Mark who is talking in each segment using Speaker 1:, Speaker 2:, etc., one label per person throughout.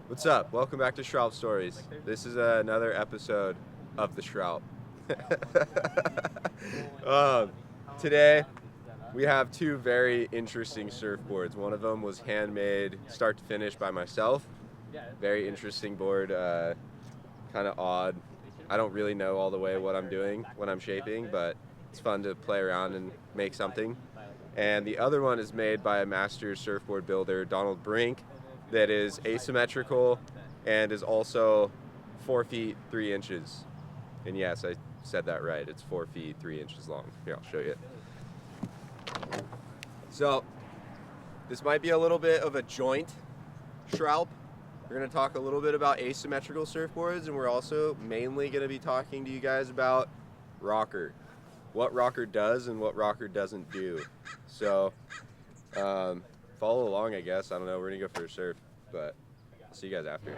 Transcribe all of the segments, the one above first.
Speaker 1: What's up? Welcome back to Shralp Stories. This is another episode of the Shralp. Today we have two very interesting surfboards. One of them was handmade start to finish by myself. Very interesting board, kind of odd. I don't really know all the way what I'm doing when I'm shaping, but it's fun to play around and make something. And the other one is made by a master surfboard builder, Donald Brink, that is asymmetrical and is also 4 feet 3 inches. And yes, I said that right. It's 4 feet 3 inches long. Here, I'll show you. So this might be a little bit of a joint Shralp. We're going to talk a little bit about asymmetrical surfboards, and we're also mainly going to be talking to you guys about rocker. What rocker does and what rocker doesn't do. So follow along, I guess. I don't know. We're going to go for a surf, but I'll see you guys after.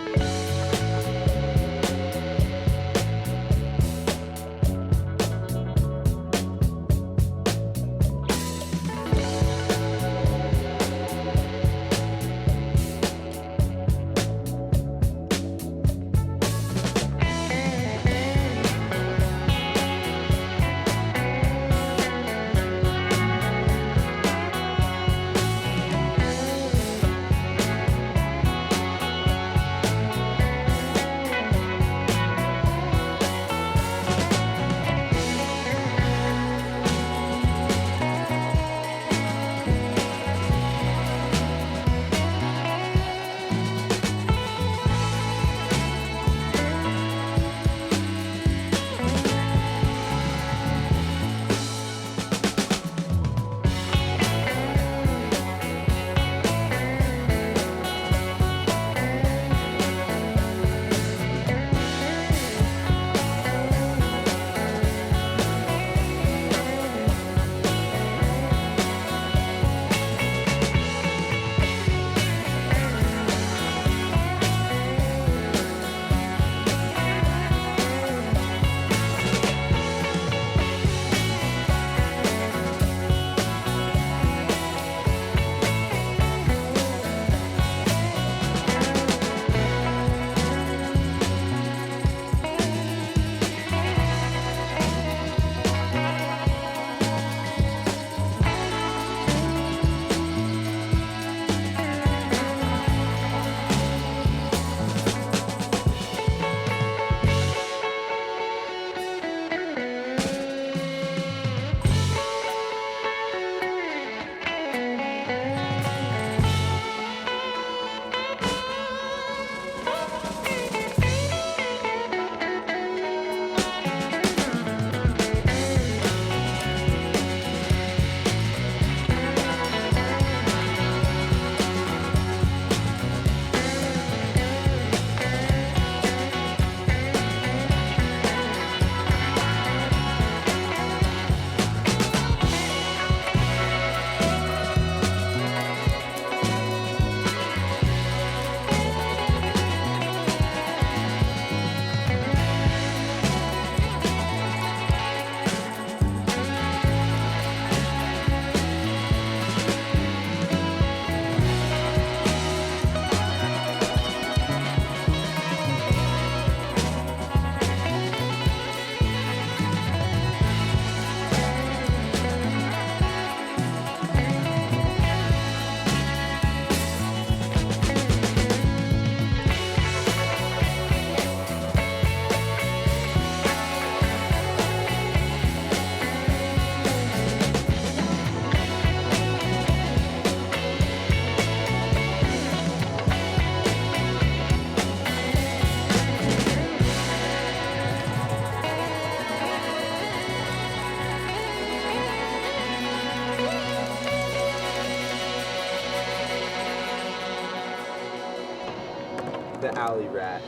Speaker 1: The alley rat.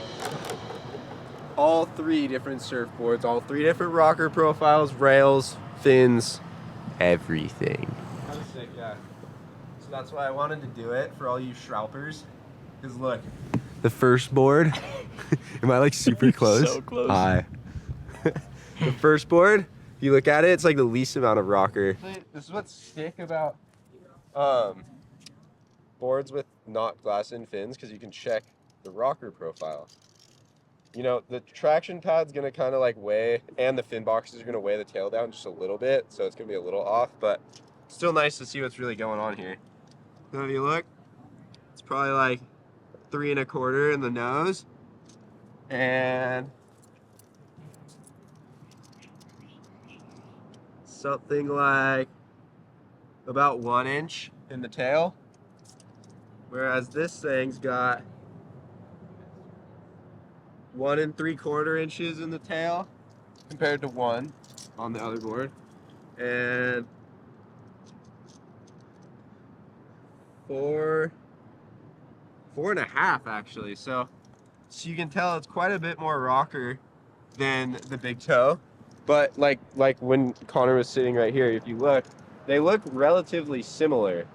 Speaker 1: All 3 different surfboards, all 3 different rocker profiles, rails, fins, everything. Kind of sick, yeah. So that's why I wanted to do it for all you Shralpers. Because look, the first board. Am I like super close?
Speaker 2: So close.
Speaker 1: Hi. The first board, if you look at it, it's like the least amount of rocker. This is what's sick about boards with not glass in fins, because you can check the rocker profile. You know, the traction pad's gonna kind of like weigh, and the fin boxes are gonna weigh the tail down just a little bit, so it's gonna be a little off, but still nice to see what's really going on here. So if you look, it's probably like 3 1/4 in the nose, and something like about 1 inch in the tail, whereas this thing's got 1 3/4 inches in the tail compared to 1 on the other board, and 4.5 actually. So you can tell it's quite a bit more rocker than the big toe. But like when Connor was sitting right here, if you look, they look relatively similar,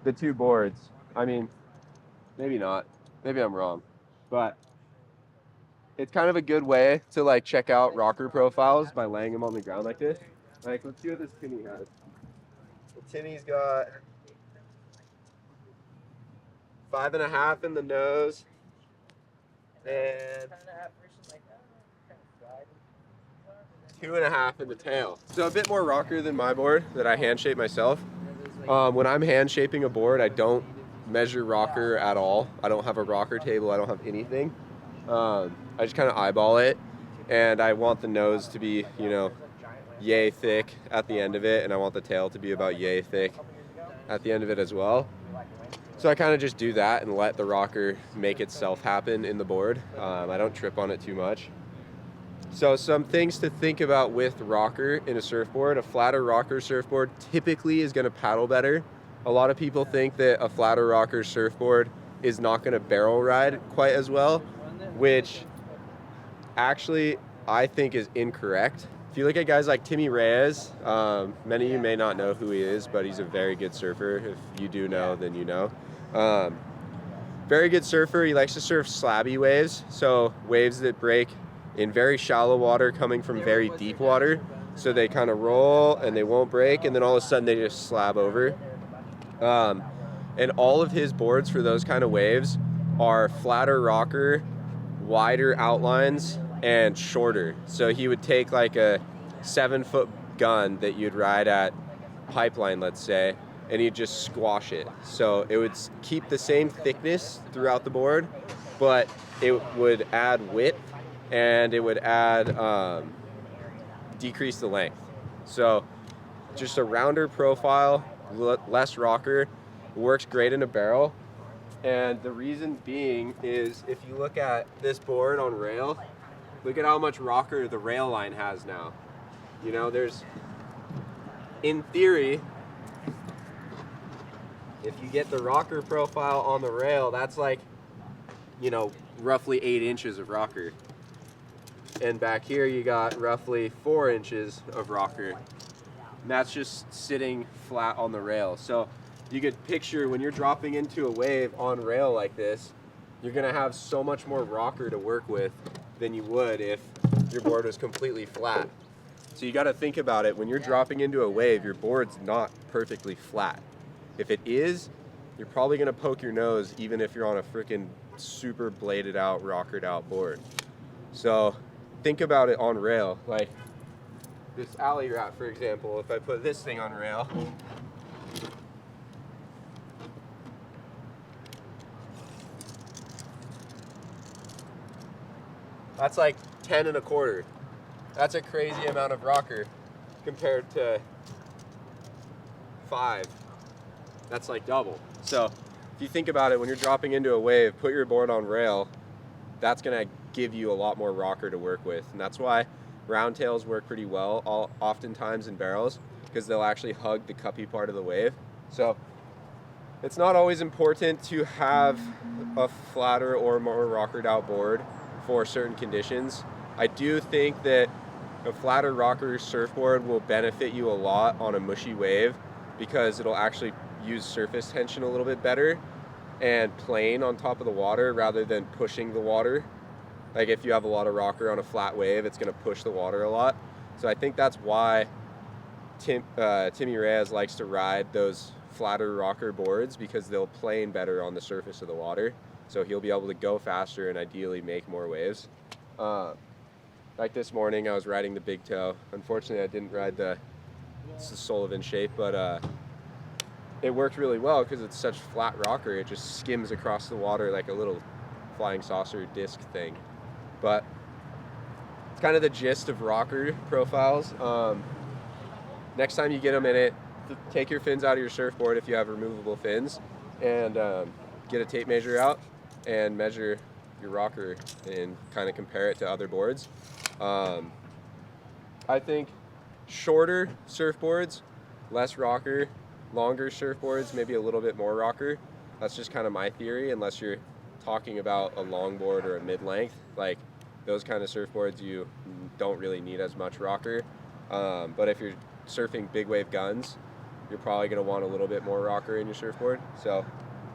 Speaker 1: the two boards. I mean, maybe not. Maybe I'm wrong. But it's kind of a good way to like check out rocker profiles by laying them on the ground like this. Like, let's see what this tinny has. The tinny's got 5.5 in the nose and 2.5 in the tail. So a bit more rocker than my board that I hand shape myself. When I'm hand shaping a board, I don't measure rocker at all. I don't have a rocker table. I don't have anything. I just kind of eyeball it, and I want the nose to be, you know, yay thick at the end of it, and I want the tail to be about yay thick at the end of it as well. So I kind of just do that and let the rocker make itself happen in the board. I don't trip on it too much. So some things to think about with rocker in a surfboard. A flatter rocker surfboard typically is going to paddle better. A lot of people think that a flatter rocker surfboard is not going to barrel ride quite as well, which actually I think is incorrect. If you look at guys like Timmy Reyes, many of you may not know who he is, but he's a very good surfer. If you do know, then you know. Very good surfer. He likes to surf slabby waves, so waves that break in very shallow water coming from very deep water. So they kind of roll and they won't break, and then all of a sudden they just slab over. And all of his boards for those kind of waves are flatter rocker, wider outlines, and shorter. So he would take like a 7-foot gun that you'd ride at Pipeline, let's say, and he'd just squash it. So it would keep the same thickness throughout the board, but it would add width, and it would add decrease the length. So just a rounder profile, less rocker, works great in a barrel. And the reason being is, if you look at this board on rail, look at how much rocker the rail line has now. You know, there's, in theory, if you get the rocker profile on the rail, that's like, you know, roughly 8 inches of rocker. And back here you got roughly 4 inches of rocker. And that's just sitting flat on the rail. So you could picture when you're dropping into a wave on rail like this, you're gonna have so much more rocker to work with than you would if your board was completely flat. So you gotta think about it. When you're dropping into a wave, your board's not perfectly flat. If it is, you're probably gonna poke your nose even if you're on a freaking super bladed out, rockered out board. So think about it on rail. Like this alley rat, for example, if I put this thing on rail, that's like 10 1/4. That's a crazy amount of rocker compared to 5. That's like double. So if you think about it, when you're dropping into a wave, put your board on rail, that's gonna give you a lot more rocker to work with. And that's why round tails work pretty well oftentimes in barrels, because they'll actually hug the cuppy part of the wave. So it's not always important to have a flatter or more rockered out board for certain conditions. I do think that a flatter rocker surfboard will benefit you a lot on a mushy wave, because it'll actually use surface tension a little bit better and plane on top of the water rather than pushing the water. Like if you have a lot of rocker on a flat wave, it's going to push the water a lot. So I think that's why Timmy Reyes likes to ride those flatter rocker boards, because they'll plane better on the surface of the water. so he'll be able to go faster and ideally make more waves. Like this morning, I was riding the big toe. Unfortunately, I didn't ride the Sullivan shape, but it worked really well because it's such flat rocker. It just skims across the water like a little flying saucer disc thing. But it's kind of the gist of rocker profiles. Next time you get them in it, take your fins out of your surfboard if you have removable fins, and get a tape measure out and measure your rocker and kind of compare it to other boards. I think shorter surfboards, less rocker, longer surfboards, maybe a little bit more rocker. That's just kind of my theory, unless you're talking about a longboard or a mid-length. Like those kind of surfboards, you don't really need as much rocker. But if you're surfing big wave guns, you're probably going to want a little bit more rocker in your surfboard. So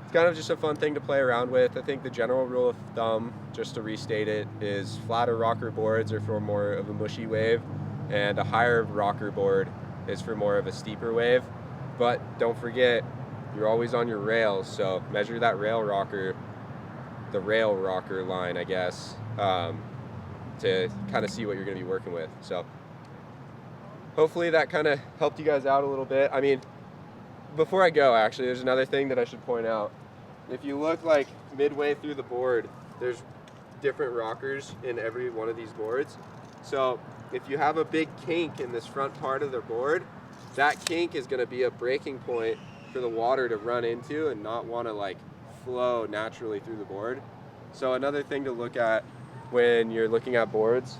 Speaker 1: it's kind of just a fun thing to play around with. I think the general rule of thumb, just to restate it, is flatter rocker boards are for more of a mushy wave, and a higher rocker board is for more of a steeper wave. But don't forget, you're always on your rails, so measure that rail rocker, the rail rocker line, I guess, to kind of see what you're going to be working with. So hopefully that kind of helped you guys out a little bit. I mean, before I go, actually, there's another thing that I should point out. If you look like midway through the board, there's different rockers in every one of these boards. So if you have a big kink in this front part of the board, that kink is going to be a breaking point for the water to run into and not want to like flow naturally through the board. So another thing to look at when you're looking at boards,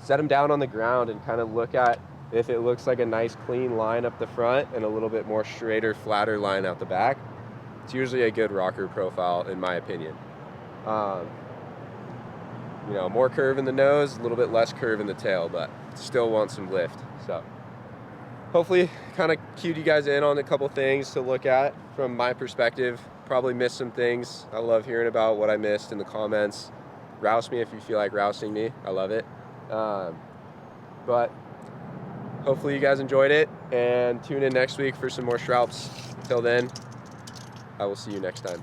Speaker 1: set them down on the ground and kind of look at if it looks like a nice clean line up the front and a little bit more straighter, flatter line out the back. It's usually a good rocker profile in my opinion. You know, more curve in the nose, a little bit less curve in the tail, but still want some lift. So hopefully kind of cued you guys in on a couple things to look at from my perspective. Probably missed some things. I love hearing about what I missed in the comments. Rouse me if you feel like rousing me. I love it. But hopefully you guys enjoyed it, and tune in next week for some more Shralps. Until then, I will see you next time.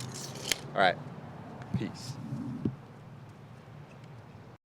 Speaker 1: All right, peace.